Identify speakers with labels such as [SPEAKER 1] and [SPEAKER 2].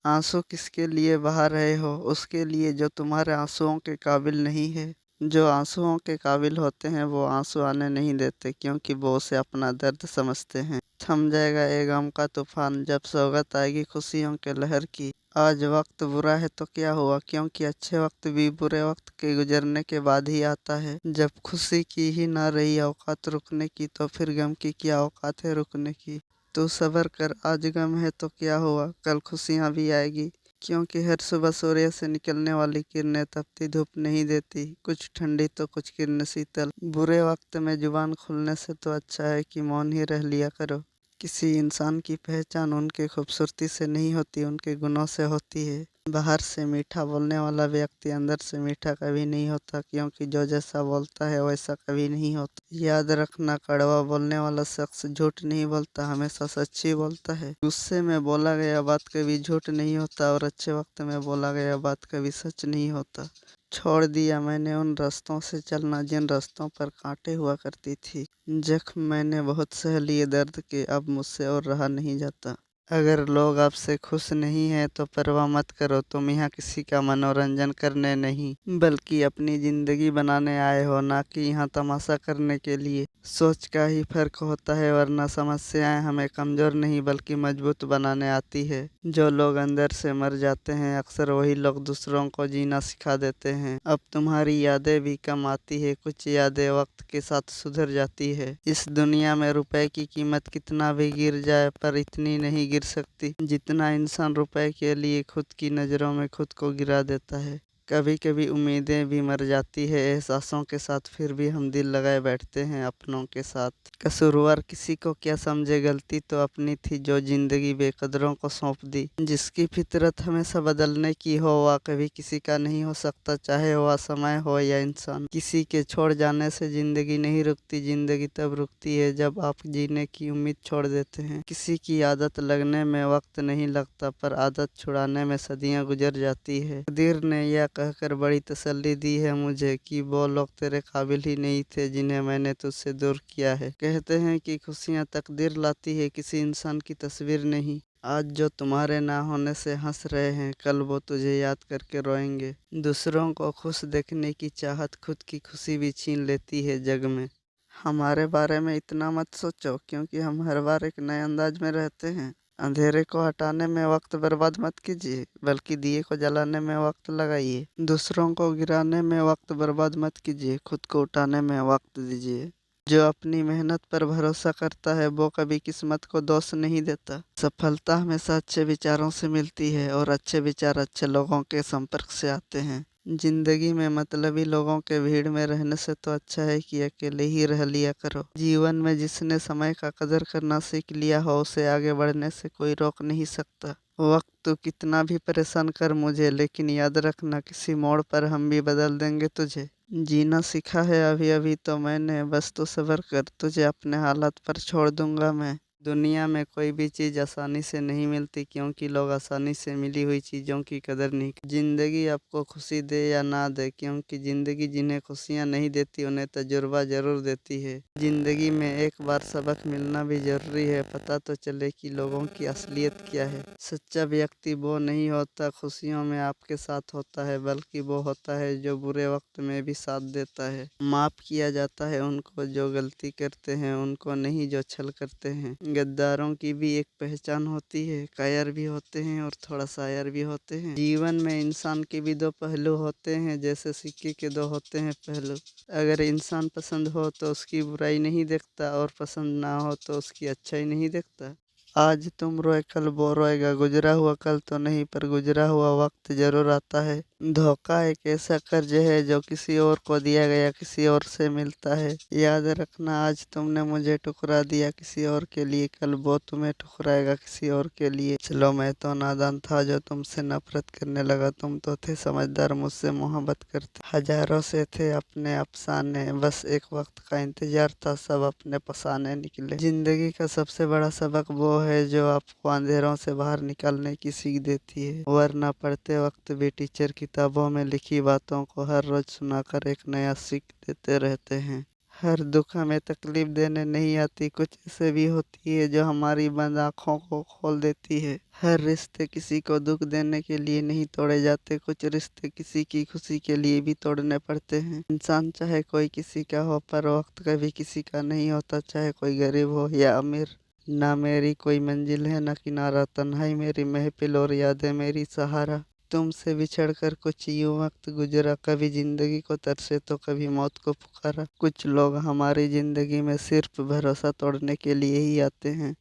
[SPEAKER 1] आंसू किसके लिए बहा रहे हो? उसके लिए जो तुम्हारे आंसुओं के काबिल नहीं है। जो आंसुओं के काबिल होते हैं वो आंसू आने नहीं देते, क्योंकि वो उसे अपना दर्द समझते हैं। थम जाएगा ये गम का तूफान जब सौगत आएगी खुशियों के लहर की। आज वक्त बुरा है तो क्या हुआ, क्योंकि अच्छे वक्त भी बुरे वक्त के गुजरने के बाद ही आता है। जब खुशी की ही ना रही औकात रुकने की, तो फिर गम की क्या औकात है रुकने की। तू सब्र कर, आज गम है तो क्या हुआ, कल खुशियाँ भी आएगी। क्योंकि हर सुबह सूर्य से निकलने वाली किरणें तपती धूप नहीं देती, कुछ ठंडी तो कुछ किरणें शीतल। बुरे वक्त में जुबान खुलने से तो अच्छा है कि मौन ही रह लिया करो। किसी इंसान की पहचान उनके खूबसूरती से नहीं होती, उनके गुणों से होती है। बाहर से मीठा बोलने वाला व्यक्ति अंदर से मीठा कभी नहीं होता, क्योंकि जो जैसा बोलता है वैसा कभी नहीं होता। याद रखना, कड़वा बोलने वाला शख्स झूठ नहीं बोलता, हमेशा सच ही बोलता है। गुस्से में बोला गया बात कभी झूठ नहीं होता, और अच्छे वक्त में बोला गया बात कभी सच नहीं होता। छोड़ दिया मैंने उन रास्तों से चलना जिन रास्तों पर कांटे हुआ करती थी। जख्म मैंने बहुत सह लिए दर्द के, अब मुझसे और रहा नहीं जाता। अगर लोग आपसे खुश नहीं हैं तो परवाह मत करो, तुम यहाँ किसी का मनोरंजन करने नहीं बल्कि अपनी जिंदगी बनाने आए हो, ना कि यहाँ तमाशा करने के लिए। सोच का ही फर्क होता है, वरना समस्याएं हमें कमजोर नहीं बल्कि मजबूत बनाने आती है। जो लोग अंदर से मर जाते हैं अक्सर वही लोग दूसरों को जीना सिखा देते हैं। अब तुम्हारी यादें भी कम आती है, कुछ यादें वक्त के साथ सुधर जाती है। इस दुनिया में रुपए की कीमत कितना भी गिर जाए पर इतनी नहीं गिर सकती जितना इंसान रुपए के लिए खुद की नज़रों में खुद को गिरा देता है। कभी कभी उम्मीदें भी मर जाती है एहसासों के साथ, फिर भी हम दिल लगाए बैठते हैं अपनों के साथ। कसूरवार किसी को क्या समझे, गलती तो अपनी थी जो जिंदगी बेकदरों को सौंप दी। जिसकी फितरत हमेशा बदलने की हो वह कभी किसी का नहीं हो सकता, चाहे वह समय हो या इंसान। किसी के छोड़ जाने से जिंदगी नहीं रुकती, जिंदगी तब रुकती है जब आप जीने की उम्मीद छोड़ देते हैं। किसी की आदत लगने में वक्त नहीं लगता, पर आदत छुड़ाने में सदियां गुजर जाती है। तकदीर ने यह कहकर बड़ी तसल्ली दी है मुझे कि वो लोग तेरे काबिल ही नहीं थे जिन्हें मैंने तुझसे दूर किया है। कहते हैं कि खुशियां तकदीर लाती है, किसी इंसान की तस्वीर नहीं। आज जो तुम्हारे ना होने से हंस रहे हैं, कल वो तुझे याद करके रोएंगे। दूसरों को खुश देखने की चाहत खुद की खुशी भी छीन लेती है जग में। हमारे बारे में इतना मत सोचो, क्योंकि हम हर बार एक नए अंदाज में रहते हैं। अंधेरे को हटाने में वक्त बर्बाद मत कीजिए, बल्कि दिए को जलाने में वक्त लगाइए। दूसरों को गिराने में वक्त बर्बाद मत कीजिए, खुद को उठाने में वक्त दीजिए। जो अपनी मेहनत पर भरोसा करता है वो कभी किस्मत को दोष नहीं देता। सफलता हमेशा अच्छे विचारों से मिलती है, और अच्छे विचार अच्छे लोगों के संपर्क से आते हैं। जिंदगी में मतलबी लोगों के भीड़ में रहने से तो अच्छा है कि अकेले ही रह लिया करो। जीवन में जिसने समय का कदर करना सीख लिया हो उसे आगे बढ़ने से कोई रोक नहीं सकता। वक्त तो कितना भी परेशान कर मुझे, लेकिन याद रखना किसी मोड़ पर हम भी बदल देंगे तुझे। जीना सीखा है अभी अभी तो मैंने, बस तू सब्र कर, तुझे अपने हालात पर छोड़ दूंगा मैं। दुनिया में कोई भी चीज़ आसानी से नहीं मिलती, क्योंकि लोग आसानी से मिली हुई चीज़ों की कदर नहीं करते। जिंदगी आपको खुशी दे या ना दे, क्योंकि जिंदगी जिन्हें खुशियाँ नहीं देती उन्हें तजुर्बा जरूर देती है। जिंदगी में एक बार सबक मिलना भी जरूरी है, पता तो चले कि लोगों की असलियत क्या है। सच्चा व्यक्ति वो नहीं होता खुशियों में आपके साथ होता है, बल्कि वो होता है जो बुरे वक्त में भी साथ देता है। माफ़ किया जाता है उनको जो गलती करते हैं, उनको नहीं जो छल करते हैं। गद्दारों की भी एक पहचान होती है, कायर भी होते हैं और थोड़ा शायर भी होते हैं। जीवन में इंसान के भी दो पहलू होते हैं, जैसे सिक्के के दो होते हैं पहलू। अगर इंसान पसंद हो तो उसकी बुराई नहीं देखता, और पसंद ना हो तो उसकी अच्छाई नहीं देखता। आज तुम रोए कल वो रोएगा, गुजरा हुआ कल तो नहीं पर गुजरा हुआ वक्त जरूर आता है। धोखा एक ऐसा कर्ज है जो किसी और को दिया गया किसी और से मिलता है। याद रखना, आज तुमने मुझे ठुकरा दिया किसी और के लिए, कल वो तुम्हें ठुकराएगा किसी और के लिए। चलो मैं तो नादान था जो तुमसे नफरत करने लगा, तुम तो थे समझदार मुझसे मोहब्बत करते। हजारों से थे अपने अफसाने, बस एक वक्त का इंतजार था, सब अपने पसाने निकले। जिंदगी का सबसे बड़ा सबक वो है जो आपको अंधेरों से बाहर निकालने की सीख देती है, वरना पढ़ते वक्त भी टीचर किताबों में लिखी बातों को हर रोज सुनाकर एक नया सीख देते रहते हैं। हर दुख हमें तकलीफ देने नहीं आती, कुछ ऐसे भी होती है जो हमारी बंद आँखों को खोल देती है। हर रिश्ते किसी को दुख देने के लिए नहीं तोड़े जाते, कुछ रिश्ते किसी की खुशी के लिए भी तोड़ने पड़ते हैं। इंसान चाहे कोई किसी का हो, पर वक्त कभी किसी का नहीं होता, चाहे कोई गरीब हो या अमीर। ना मेरी कोई मंजिल है ना किनारा, तन्हाई मेरी महफिल और यादें मेरी सहारा। तुमसे बिछड़कर कुछ यूं वक्त गुजरा, कभी जिंदगी को तरसे तो कभी मौत को पुकारा। कुछ लोग हमारी जिंदगी में सिर्फ भरोसा तोड़ने के लिए ही आते हैं।